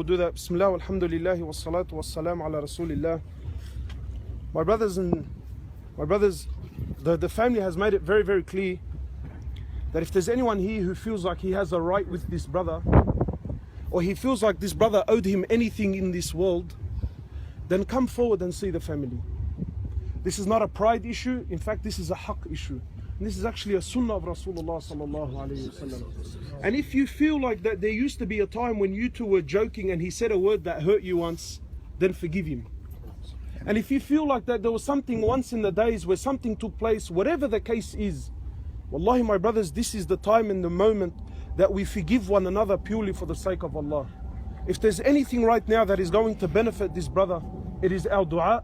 we'll do that. Bismillah, alhamdulillah, wa salatu wa salam ala rasulillah. My brothers, the family has made it very, very clear that if there's anyone here who feels like he has a right with this brother, or he feels like this brother owed him anything in this world, then come forward and see the family. This is not a pride issue. In fact, this is a haqq issue. And this is actually a sunnah of Rasulullah sallallahu alayhi wasallam. And if you feel like that there used to be a time when you two were joking and he said a word that hurt you once, then forgive him. And if you feel like that there was something once in the days where something took place, whatever the case is, wallahi my brothers, this is the time and the moment that we forgive one another purely for the sake of Allah. If there's anything right now that is going to benefit this brother, it is our dua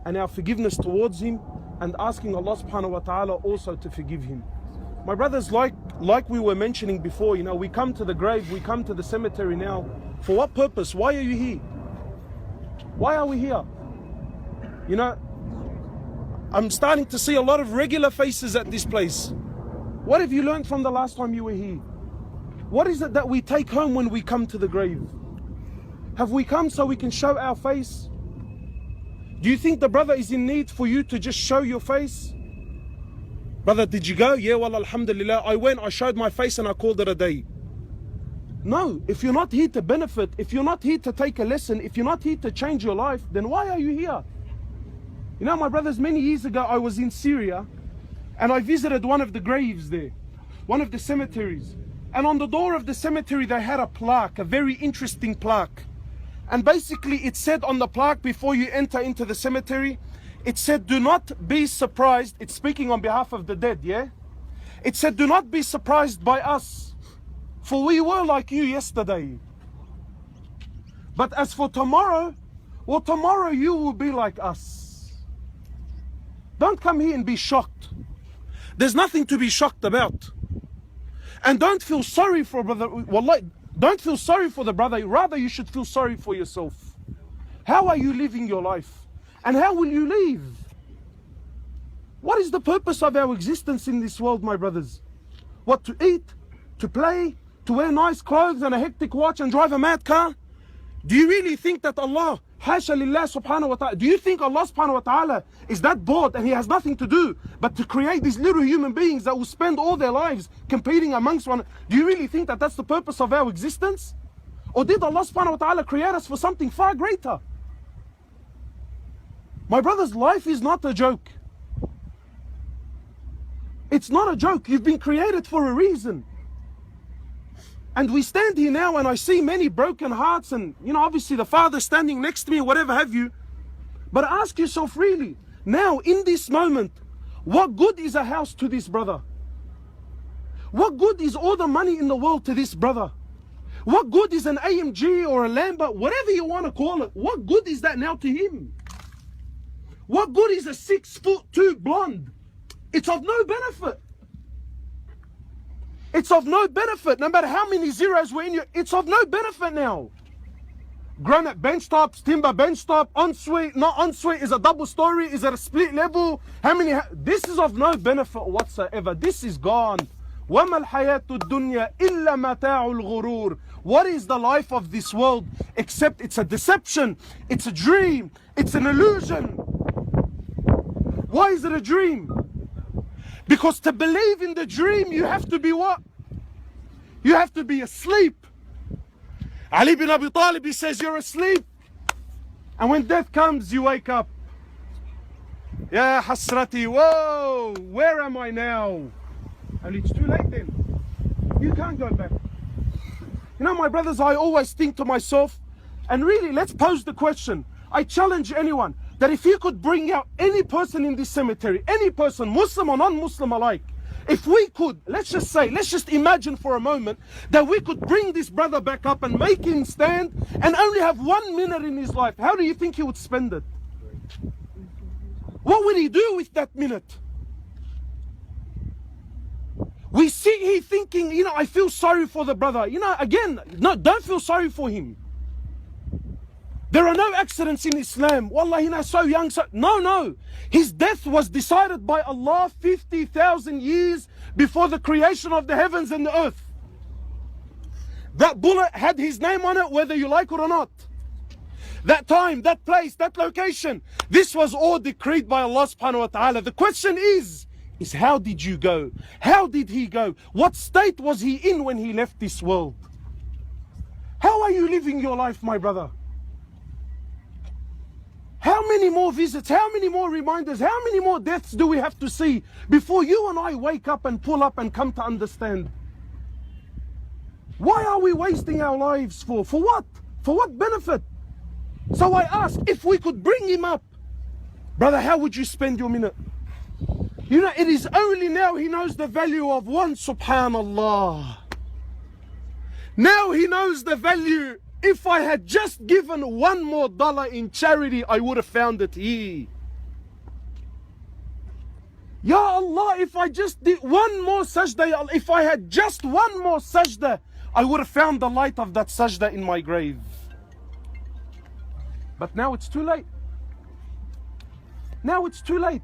and our forgiveness towards him, and asking Allah subhanahu wa ta'ala also to forgive him. My brothers, like we were mentioning before, you know, we come to the grave, we come to the cemetery now. For what purpose? Why are you here? Why are we here? You know, I'm starting to see a lot of regular faces at this place. What have you learned from the last time you were here? What is it that we take home when we come to the grave? Have we come so we can show our face? Do you think the brother is in need for you to just show your face? Brother, did you go? Yeah, well, alhamdulillah, I went, I showed my face and I called it a day. No, if you're not here to benefit, if you're not here to take a lesson, if you're not here to change your life, then why are you here? You know, my brothers, many years ago, I was in Syria and I visited one of the graves there, one of the cemeteries. And on the door of the cemetery, they had a plaque, a very interesting plaque. And basically it said on the plaque before you enter into the cemetery, it said, do not be surprised. It's speaking on behalf of the dead, yeah? It said, do not be surprised by us, for we were like you yesterday. But as for tomorrow, well, tomorrow you will be like us. Don't come here and be shocked. There's nothing to be shocked about. And don't feel sorry for brother. Wallahi, don't feel sorry for the brother. Rather, you should feel sorry for yourself. How are you living your life? And how will you live? What is the purpose of our existence in this world, my brothers? What, to eat, to play, to wear nice clothes and a hectic watch and drive a mad car? Do you really think that Allah, hasha lillah subhanahu wa ta'ala, do you think Allah subhanahu wa ta'ala is that bored and he has nothing to do but to create these little human beings that will spend all their lives competing amongst one? Do you really think that that's the purpose of our existence? Or did Allah subhanahu wa ta'ala create us for something far greater? My brothers, life is not a joke. It's not a joke. You've been created for a reason. And we stand here now and I see many broken hearts and, you know, obviously the father standing next to me, whatever have you. But ask yourself really, now in this moment, what good is a house to this brother? What good is all the money in the world to this brother? What good is an AMG or a Lambo, whatever you want to call it? What good is that now to him? What good is a 6'2" blonde? It's of no benefit. It's of no benefit. No matter how many zeros were in you, it's of no benefit now. Granite bench tops, timber bench top, ensuite, not ensuite, is a double story, is it a split level? How many? This is of no benefit whatsoever. This is gone. وَمَا الْحَيَاةُ الدُّنْيَا إِلَّا مَتَاعُ الْغُرُورِ. What is the life of this world except it's a deception, it's a dream, it's an illusion. Why is it a dream? Because to believe in the dream, you have to be what? You have to be asleep. Ali bin Abi Talib, he says, you're asleep. And when death comes, you wake up. Ya hasrati, whoa, where am I now? And it's too late then. You can't go back. You know, my brothers, I always think to myself, and really, let's pose the question. I challenge anyone that if you could bring out any person in this cemetery, any person, Muslim or non-Muslim alike, if we could, let's just imagine for a moment that we could bring this brother back up and make him stand and only have 1 minute in his life, how do you think he would spend it? What would he do with that minute? We sit here thinking, you know, I feel sorry for the brother. You know, again, no, don't feel sorry for him. There are no accidents in Islam. Wallahi, you know, so young, so... No. His death was decided by Allah 50,000 years before the creation of the heavens and the earth. That bullet had his name on it, whether you like it or not. That time, that place, that location, this was all decreed by Allah subhanahu wa ta'ala. The question is how did you go? How did he go? What state was he in when he left this world? How are you living your life, my brother? How many more visits, how many more reminders, how many more deaths do we have to see before you and I wake up and pull up and come to understand? Why are we wasting our lives for? For what? For what benefit? So I ask, if we could bring him up, brother, how would you spend your minute? You know, it is only now he knows the value of one, subhanallah. Now he knows the value. If I had just given $1 more in charity, I would have found it here. Ya Allah, if I just did one more sajda, if I had just one more sajda, I would have found the light of that sajda in my grave. But now it's too late. Now it's too late.